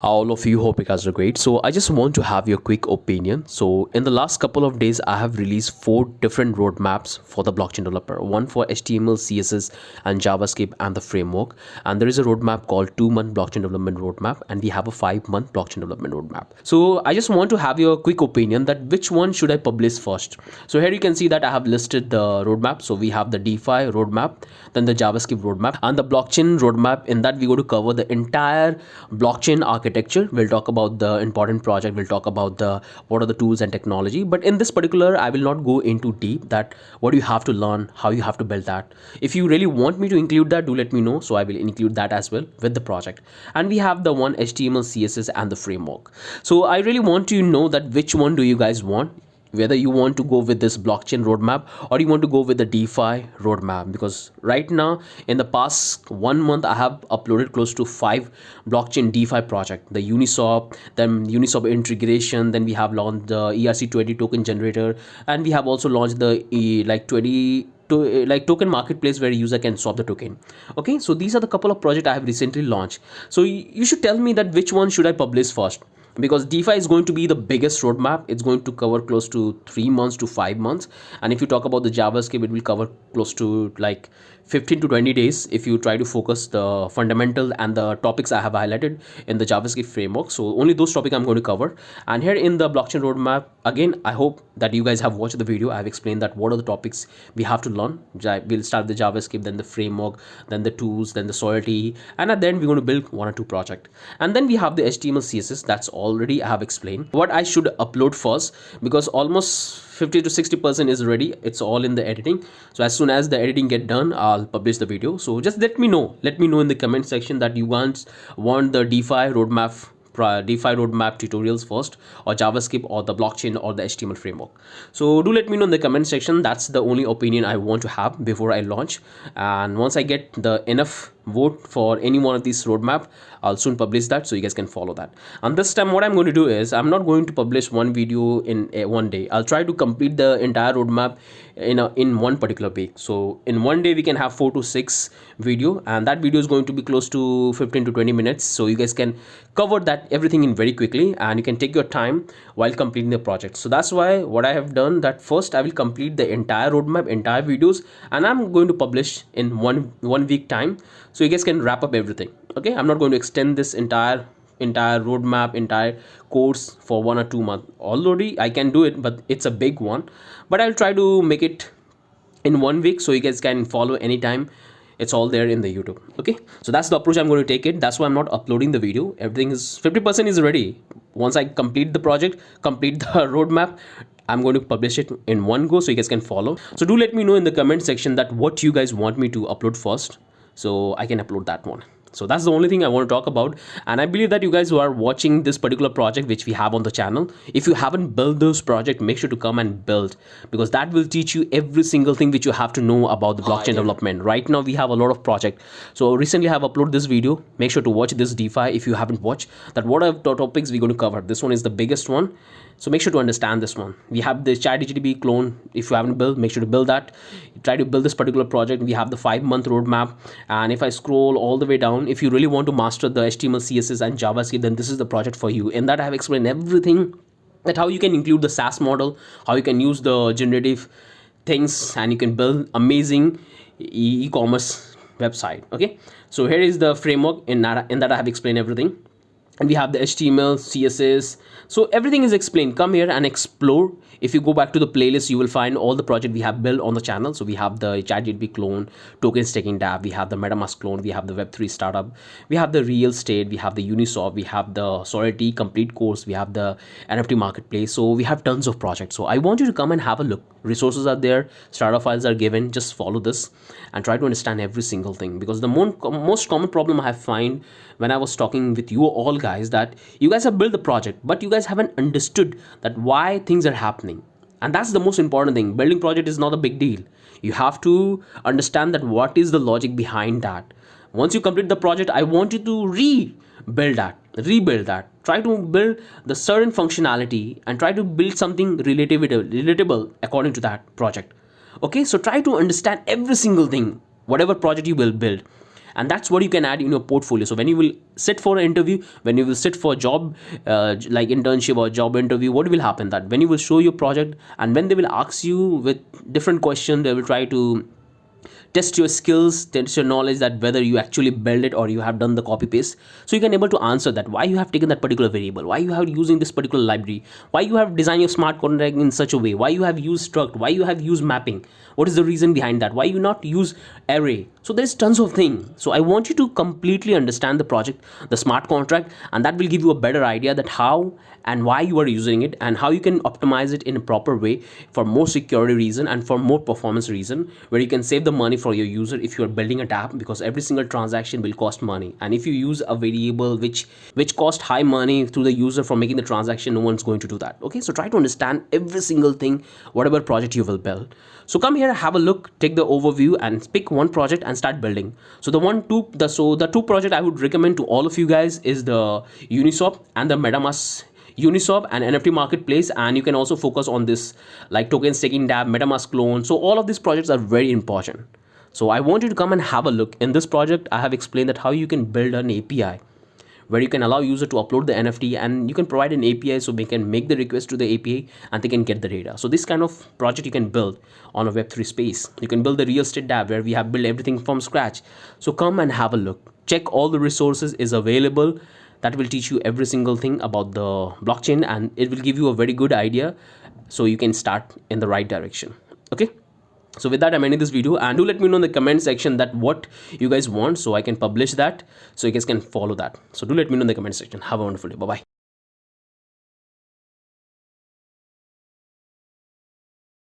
All of you, hope you guys are great. So I just want to have your quick opinion. So in the last couple of days, I have released 4 different roadmaps for the blockchain developer. One for HTML, CSS, and JavaScript and the framework. And there is a roadmap called 2-month blockchain development roadmap, and we have a 5-month blockchain development roadmap. So I just want to have your quick opinion that which one should I publish first. So here you can see that I have listed the roadmap. So we have the DeFi roadmap, then the JavaScript roadmap, and the blockchain roadmap. In that, we go to cover the entire blockchain architecture. We'll talk about the important project, we'll talk about the what are the tools and technology, but in this particular I will not go into deep that what you have to learn, how you have to build that. If you really want me to include that, do let me know, so I will include that as well with the project. And we have the one HTML, CSS, and the framework. So I really want to know that which one do you guys want, whether you want to go with this blockchain roadmap or you want to go with the DeFi roadmap. Because right now, in the past 1 month, I have uploaded close to 5 blockchain DeFi project, the Uniswap, then Uniswap integration, then we have launched the ERC20 token generator, and we have also launched the like 20 to like token marketplace where user can swap the token. Okay, so these are the couple of projects I have recently launched. So you should tell me that which one should I publish first, because DeFi is going to be the biggest roadmap. It's going to cover close to 3 months to 5 months. And if you talk about the JavaScript, it will cover close to like 15 to 20 days if you try to focus the fundamental and the topics I have highlighted in the JavaScript framework. So only those topics I'm going to cover. And here in the blockchain roadmap, again, I hope that you guys have watched the video. I've explained that what are the topics we have to learn. We'll start the JavaScript, then the framework, then the tools, then the sovereignty, and at the end we're going to build 1 or 2 projects. And then we have the HTML, CSS. That's already I have explained what I should upload first, because almost 50 to 60% is ready. It's all in the editing. So as soon as the editing get done, I'll publish the video. So just let me know in the comment section that you want the DeFi roadmap tutorials first, or JavaScript, or the blockchain, or the HTML framework. So do let me know in the comment section. That's the only opinion I want to have before I launch. And once I get the enough vote for any one of these roadmap, I'll soon publish that so you guys can follow that. And this time what I'm going to do is I'm not going to publish one video in one day. I'll try to complete the entire roadmap in one particular week. So in one day we can have 4 to 6 video, and that video is going to be close to 15 to 20 minutes, so you guys can cover that everything in very quickly, and you can take your time while completing the project. So that's why what I have done, that first I will complete the entire roadmap, entire videos, and I'm going to publish in one week time, so you guys can wrap up everything. Okay, I'm not going to extend this entire roadmap, entire course for 1 or 2 months. Already I can do it, but it's a big one. But I'll try to make it in one week so you guys can follow anytime. It's all there in the YouTube. Okay, so that's the approach I'm going to take it. That's why I'm not uploading the video. Everything is 50% is ready. Once I complete the project, complete the roadmap, I'm going to publish it in one go so you guys can follow. So do let me know in the comment section that what you guys want me to upload first, so I can upload that one. So that's the only thing I want to talk about. And I believe that you guys who are watching this particular project which we have on the channel, if you haven't built those project, make sure to come and build, because that will teach you every single thing which you have to know about the blockchain development. Right now we have a lot of project. So recently I have uploaded this video. Make sure to watch this DeFi if you haven't watched that. What are the topics we're going to cover? This one is the biggest one, so make sure to understand this one. We have the ChatGPT clone. If you haven't built, make sure to build that. Try to build this particular project. We have the 5-month roadmap, and if I scroll all the way down, if you really want to master the HTML, CSS, and JavaScript, then this is the project for you. In that I have explained everything, that how you can include the SaaS model, how you can use the generative things, and you can build amazing e-commerce website. Okay, so here is the framework. In that I have explained everything, and we have the HTML, CSS, so everything is explained. Come here and explore. If you go back to the playlist, you will find all the project we have built on the channel. So we have the ChatGPT clone, token staking dApp, we have the MetaMask clone, we have the Web3 startup, we have the real estate, we have the Uniswap, we have the Solidity complete course, we have the NFT marketplace. So we have tons of projects. So I want you to come and have a look. Resources are there, startup files are given. Just follow this and try to understand every single thing, because the most common problem I find when I was talking with you all guys, that you guys have built the project but you guys haven't understood that why things are happening. And that's the most important thing. Building project is not a big deal. You have to understand that what is the logic behind that. Once you complete the project, I want you to rebuild that, try to build the certain functionality, and try to build something relatable according to that project. Okay, so try to understand every single thing, whatever project you will build. and that's what you can add in your portfolio. So when you will sit for an interview, when you will sit for a job, like internship or job interview, what will happen, that when you will show your project, and when they will ask you with different questions, they will try to test your skills, test your knowledge, that whether you actually build it or you have done the copy paste. So you can able to answer that, why you have taken that particular variable, why you have using this particular library, why you have designed your smart contract in such a way, why you have used struct, why you have used mapping, what is the reason behind that, why you not use array. So there's tons of things. So I want you to completely understand the project, the smart contract, and that will give you a better idea that how and why you are using it, and how you can optimize it in a proper way for more security reason and for more performance reason, where you can save the money for your user if you are building a app, because every single transaction will cost money, and if you use a variable which cost high money to the user for making the transaction, no one's going to do that. Okay, so try to understand every single thing, whatever project you will build. So come here, have a look, take the overview, and pick one project and start building. So the two project I would recommend to all of you guys is the Uniswap and the MetaMask. Uniswap and NFT marketplace, and you can also focus on this like token staking dApp, MetaMask clone. So all of these projects are very important. So I want you to come and have a look. In this project, I have explained that how you can build an API where you can allow user to upload the NFT, and you can provide an API so they can make the request to the API and they can get the data. So this kind of project you can build on a Web3 space. You can build the real estate dApp where we have built everything from scratch. So come and have a look. Check all the resources is available. That will teach you every single thing about the blockchain, and it will give you a very good idea so you can start in the right direction. Okay, so with that, I'm ending this video, and do let me know in the comment section that what you guys want so I can publish that, so you guys can follow that. So do let me know in the comment section. Have a wonderful day. Bye bye.